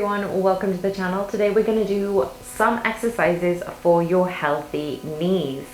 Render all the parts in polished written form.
Everyone, welcome to the channel. Today we're going to do some exercises for your healthy knees.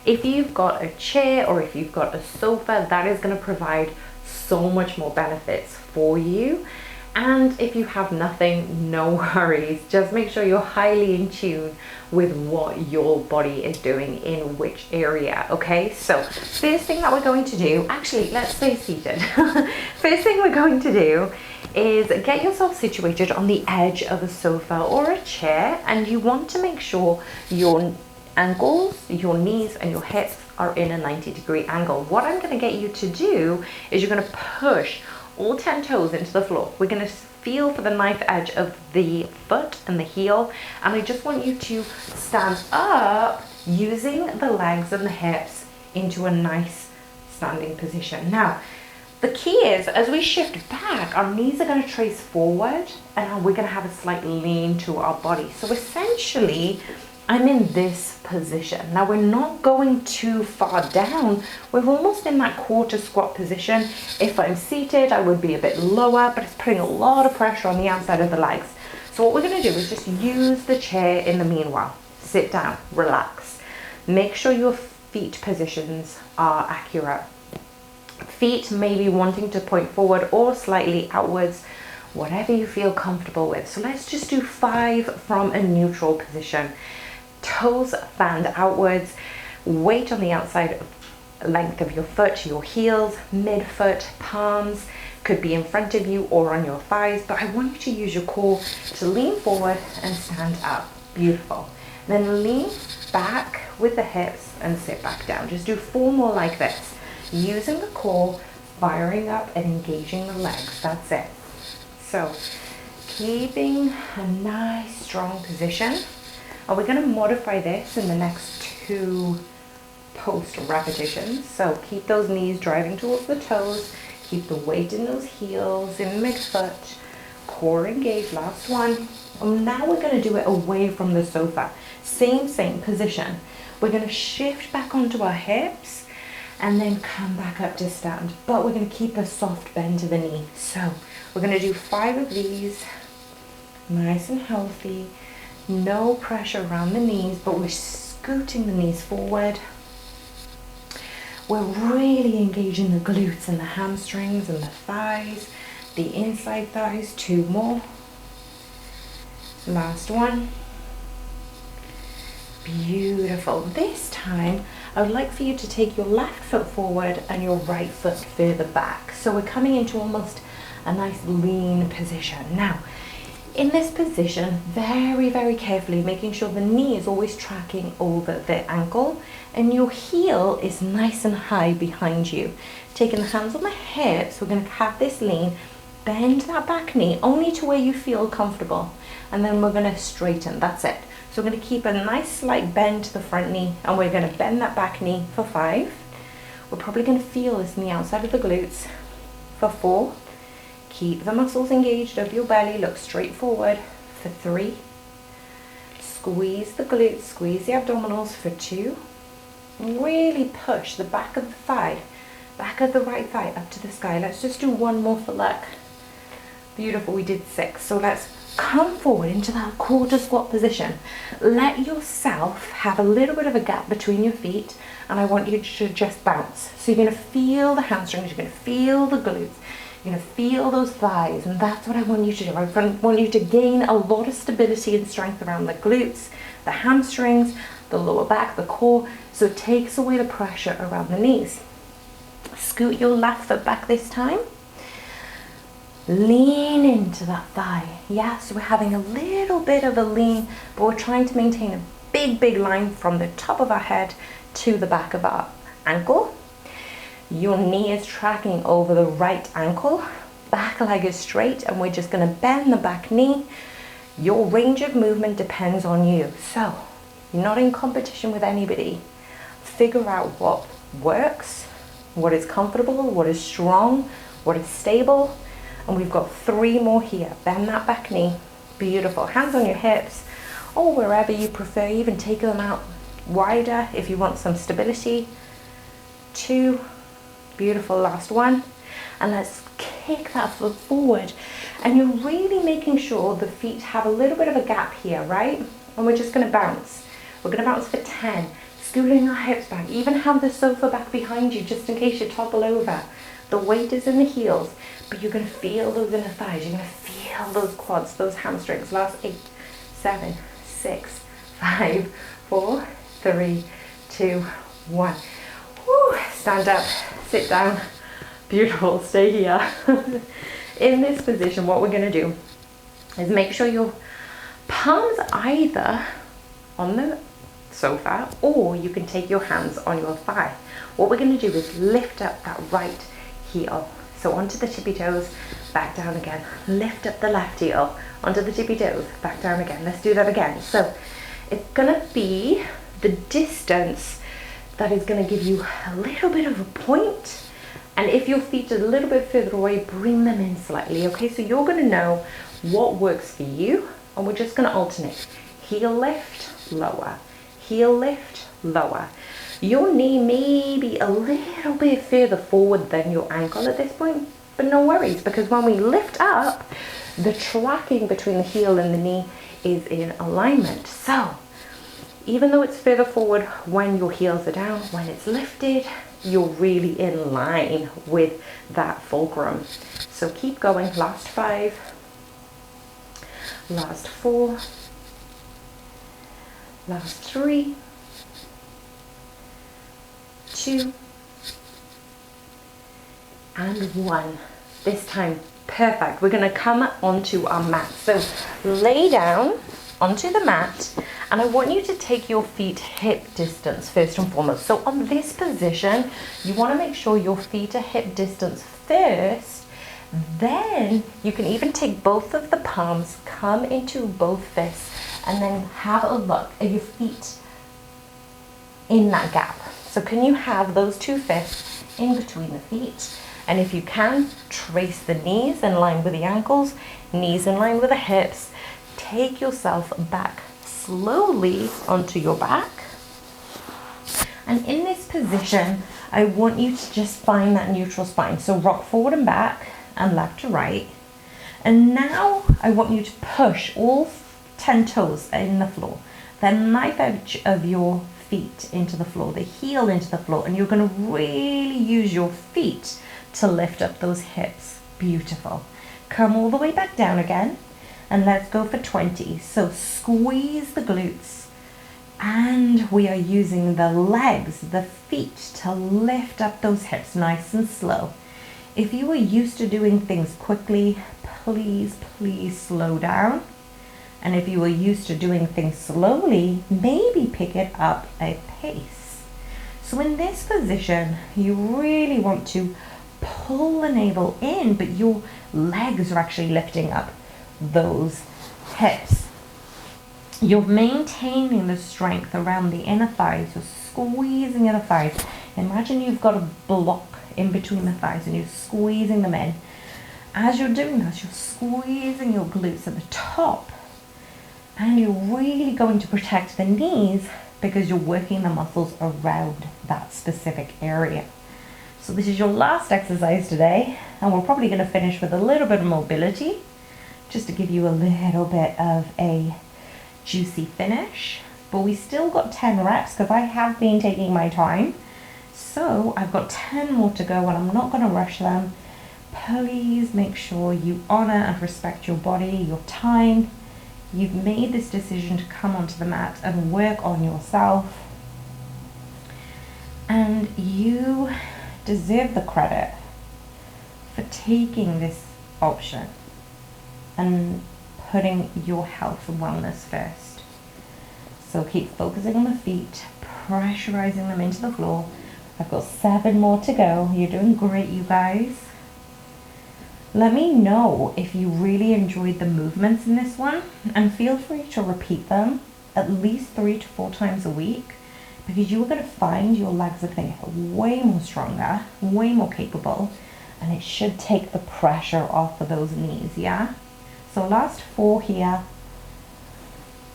If you've got a chair or if you've got a sofa, that is going to provide so much more benefits for you. And if you have nothing, no worries. Just make sure you're highly in tune with what your body is doing in which area. Okay, so first thing that we're going to do, actually let's stay seated. First thing we're going to do is get yourself situated on the edge of a sofa or a chair, and you want to make sure your ankles, your knees and your hips are in a 90-degree angle. What I'm going to get you to do is you're going to push all 10 toes into the floor. We're going to feel for the knife edge of the foot and the heel, and I just want you to stand up using the legs and the hips into a nice standing position. Now, the key is, as we shift back, our knees are going to trace forward and we're going to have a slight lean to our body. So essentially, I'm in this position. Now, we're not going too far down. We're almost in that quarter squat position. If I'm seated, I would be a bit lower, but it's putting a lot of pressure on the outside of the legs. So what we're going to do is just use the chair in the meanwhile. Sit down, relax. Make sure your feet positions are accurate. Feet may be wanting to point forward or slightly outwards, whatever you feel comfortable with. So let's just do 5 from a neutral position. Toes fanned outwards, weight on the outside length of your foot, your heels, midfoot, palms, could be in front of you or on your thighs, but I want you to use your core to lean forward and stand up. Beautiful. Then lean back with the hips and sit back down. Just do 4 more like this. Using the core, firing up and engaging the legs. That's it. So keeping a nice strong position. And we're going to modify this in the next 2 post repetitions. So keep those knees driving towards the toes. Keep the weight in those heels, in midfoot. Core engaged. Last one. And now we're going to do it away from the sofa. Same position. We're going to shift back onto our hips and then come back up to stand. But we're going to keep a soft bend to the knee. So we're going to do 5 of these, nice and healthy. No pressure around the knees, but we're scooting the knees forward. We're really engaging the glutes and the hamstrings and the thighs, the inside thighs. 2 more. Last one. Beautiful. This time, I would like for you to take your left foot forward and your right foot further back. So we're coming into almost a nice lean position. Now, in this position, very carefully, making sure the knee is always tracking over the ankle and your heel is nice and high behind you. Taking the hands on the hips, we're going to have this lean, bend that back knee only to where you feel comfortable, and then we're going to straighten. That's it. So we're going to keep a nice slight bend to the front knee, and we're going to bend that back knee for 5. We're probably going to feel this in the outside of the glutes for 4. Keep the muscles engaged of your belly, look straight forward for 3. Squeeze the glutes, squeeze the abdominals for 2. Really push the back of the thigh, back of the right thigh up to the sky. Let's just do 1 more for luck. Beautiful, we did 6. So let's come forward into that quarter squat position. Let yourself have a little bit of a gap between your feet, and I want you to just bounce. So you're going to feel the hamstrings, you're going to feel the glutes, you're going to feel those thighs, and that's what I want you to do. I want you to gain a lot of stability and strength around the glutes, the hamstrings, the lower back, the core, so it takes away the pressure around the knees. Scoot your left foot back this time. Lean into that thigh. Yeah, so we're having a little bit of a lean, but we're trying to maintain a big line from the top of our head to the back of our ankle. Your knee is tracking over the right ankle. Back leg is straight, and we're just going to bend the back knee. Your range of movement depends on you. So you're not in competition with anybody. Figure out what works, what is comfortable, what is strong, what is stable. And we've got 3 more here. Bend that back knee. Beautiful. Hands on your hips or wherever you prefer. Even take them out wider if you want some stability. 2. Beautiful. Last one. And let's take that foot forward. And you're really making sure the feet have a little bit of a gap here, right? And we're just gonna bounce. We're gonna bounce for 10, scooting our hips back. Even have the sofa back behind you just in case you topple over. The weight is in the heels, but you're gonna feel those inner thighs. You're gonna feel those quads, those hamstrings. Last 8, 7, 6, 5, 4, 3, 2, 1. Woo. Stand up, sit down. Beautiful, stay here. In this position, what we're gonna do is make sure your palms either on the sofa, or you can take your hands on your thigh. What we're gonna do is lift up that right heel. So onto the tippy toes, back down again. Lift up the left heel, onto the tippy toes, back down again. Let's do that again. So it's gonna be the distance that is gonna give you a little bit of a point. And if your feet are a little bit further away, bring them in slightly, okay? So you're gonna know what works for you, and we're just gonna alternate. Heel lift, lower. Heel lift, lower. Your knee may be a little bit further forward than your ankle at this point, but no worries, because when we lift up, the tracking between the heel and the knee is in alignment. So even though it's further forward when your heels are down, when it's lifted, you're really in line with that fulcrum. So keep going. Last 5, last 4, last 3, 2, and 1. This time, perfect. We're gonna come onto our mat. So lay down onto the mat, and I want you to take your feet hip distance first and foremost. So on this position, you wanna make sure your feet are hip distance first. Then you can even take both of the palms, come into both fists, and then have a look at your feet in that gap. So can you have those 2 fists in between the feet? And if you can, trace the knees in line with the ankles, knees in line with the hips. Take yourself back slowly onto your back. And in this position, I want you to just find that neutral spine. So rock forward and back and left to right. And now I want you to push all 10 toes in the floor. The knife edge of your feet into the floor, the heel into the floor, and you're going to really use your feet to lift up those hips. Beautiful. Come all the way back down again, and let's go for 20. So squeeze the glutes, and we are using the legs, the feet, to lift up those hips nice and slow. If you are used to doing things quickly, please slow down. And if you are used to doing things slowly, maybe pick it up a pace. So in this position, you really want to pull the navel in, but your legs are actually lifting up those hips. You're maintaining the strength around the inner thighs. You're squeezing the thighs. Imagine you've got a block in between the thighs and you're squeezing them in. As you're doing this, you're squeezing your glutes at the top. And you're really going to protect the knees because you're working the muscles around that specific area. So this is your last exercise today, and we're probably going to finish with a little bit of mobility, just to give you a little bit of a juicy finish. But we still got 10 reps because I have been taking my time. So I've got 10 more to go, and I'm not going to rush them. Please make sure you honor and respect your body, your time. You've made this decision to come onto the mat and work on yourself. And you deserve the credit for taking this option and putting your health and wellness first. So keep focusing on the feet, pressurizing them into the floor. I've got 7 more to go. You're doing great, you guys. Let me know if you really enjoyed the movements in this one, and feel free to repeat them at least 3 to 4 times a week, because you are going to find your legs are going to get way more stronger, way more capable, and it should take the pressure off of those knees, yeah? So last 4 here,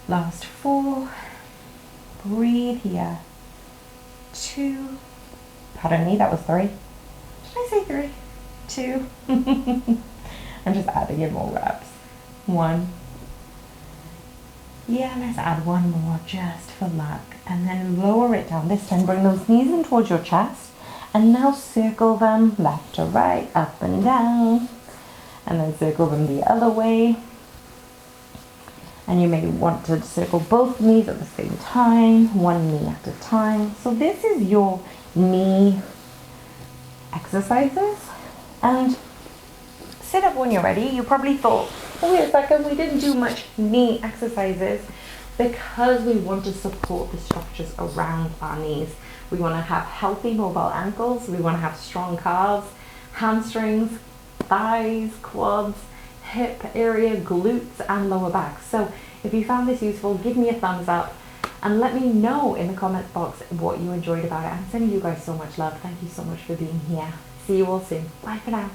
last 4, breathe here, 2, pardon me, that was 3. Did I say 3? 2. I'm just adding in more reps. 1. Yeah, let's add one more just for luck. And then lower it down. This time bring those knees in towards your chest. And now circle them left to right, up and down. And then circle them the other way. And you may want to circle both knees at the same time, one knee at a time. So this is your knee exercises. And sit up when you're ready. You probably thought, oh wait a second, we didn't do much knee exercises, because we want to support the structures around our knees. We want to have healthy mobile ankles, we want to have strong calves, hamstrings, thighs, quads, hip area, glutes and lower back. So if you found this useful, give me a thumbs up and let me know in the comment box what you enjoyed about it. I'm sending you guys so much love. Thank you so much for being here. See you all soon. Bye for now.